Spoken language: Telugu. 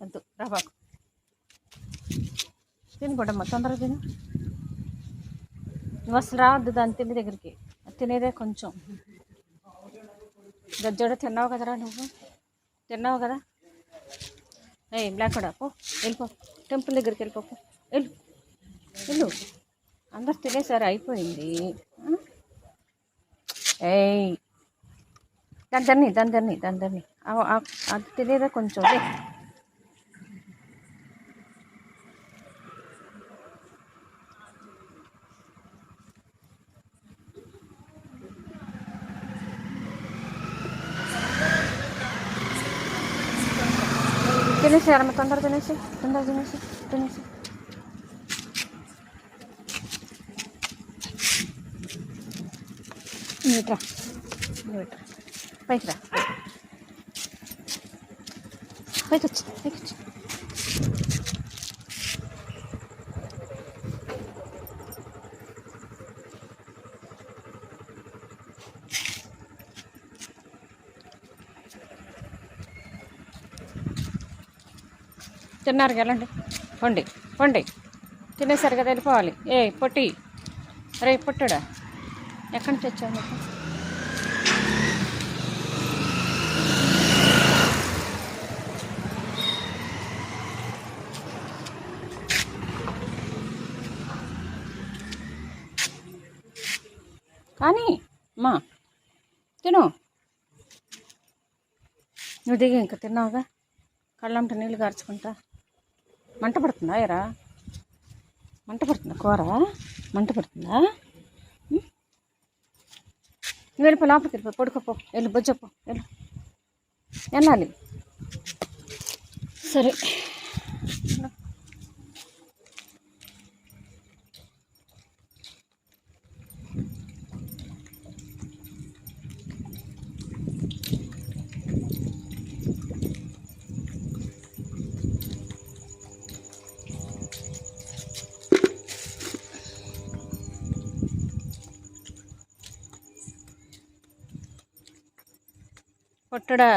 వద్దు రాబాకు. తినకూడమ్మా, తొందరగా తిను. నువ్వు అసలు రావద్దు దాని తిండి దగ్గరికి. తినేదే కొంచెం. గజ్జోడ తిన్నావు కదరా నువ్వు, తిన్నావు కదా. బ్లాక్ కూడా పో, వెళ్ళిపో. టెంపుల్ దగ్గరికి వెళ్ళిపో, వెళ్ళు వెళ్ళు. అందరు తినేసారు, అయిపోయింది. దాని అది తినేదే కొంచెం. తినేసారమ్మ, తొందరగా తినేసి. నువ్వుట్రా పైకి రా, పైకి వచ్చి. తిన్నారు వెళ్ళండి, పండి తినేసారు కదా, వెళ్ళిపోవాలి. పొట్టి, రే పొట్టడా, ఎక్కడి నుంచి వచ్చావు మీకు? కానీ అమ్మా తిను. నువ్వు దిగి ఇంకా తిన్నావుగా, కళ్ళంట నీళ్ళు గార్చుకుంటా. మంట పడుతుందా ఎరా? మంట పడుతుందా కూర? మంట పడుతుందా? నువ్వు వెళ్ళిపో, లోపలికి వెళ్ళిపో, పడుకోపో, వెళ్ళు, బొజ్జపో, వెళ్ళాలి. సరే పొట్టడా.